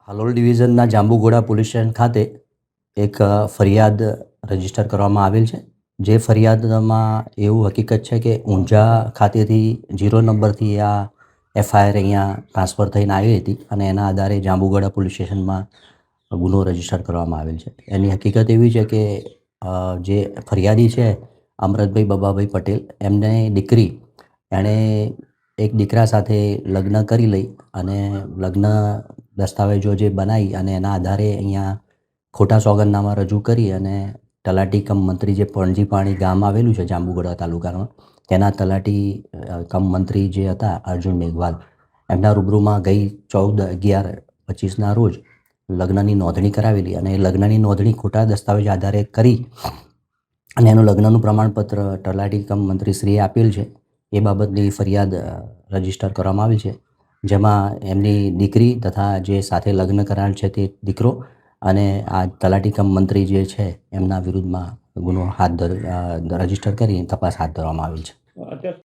Halol ડિવિઝનના Jambughoda police station ખાતે એક ફરિયાદ રજીસ્ટર કરવામાં આવેલ છે. જે ફરિયાદમાં એવું હકીકત છે કે ઊંઝા ખાતેથી 0 નંબરથી આ એફઆઈઆર અહીંયા ટ્રાન્સફર થઈને આવી હતી અને એના આધારે જાંબુઘોડા પોલીસ સ્ટેશનમાં ગુનો રજીસ્ટર કરવામાં આવેલ છે. એની હકીકત એવી છે કે જે ફરિયાદી છે અમરતભાઈ બબાભાઈ પટેલ, એમને દીકરી, એણે એક દીકરા સાથે લગ્ન કરી લઈ અને લગ્ન દસ્તાવેજો જે બનાવી અને એના આધારે અહીંયા ખોટા સોગંદનામા રજૂ કરી અને તલાટી કમ મંત્રી જે પણજીપાણી ગામ આવેલું છે જાંબુઘોડા તાલુકામાં, તેના તલાટી કમ મંત્રી જે હતા અર્જુન મેઘવાલ, એમના રૂબરૂમાં ગઈ 14/11/25ના રોજ લગ્નની નોંધણી કરાવેલી અને એ લગ્નની નોંધણી ખોટા દસ્તાવેજ આધારે કરી અને એનું લગ્નનું પ્રમાણપત્ર તલાટી કમ મંત્રીશ્રીએ આપેલ છે. એ બાબતની ફરિયાદ રજીસ્ટર કરવામાં આવી છે, જેમાં એમની દીકરી તથા જે સાથે લગ્ન કરાયેલ છે તે દીકરો અને આ તલાટી કમ મંત્રી જે છે એમના વિરુદ્ધમાં ગુનો રજીસ્ટર કરી તપાસ હાથ ધરવામાં આવેલ છે.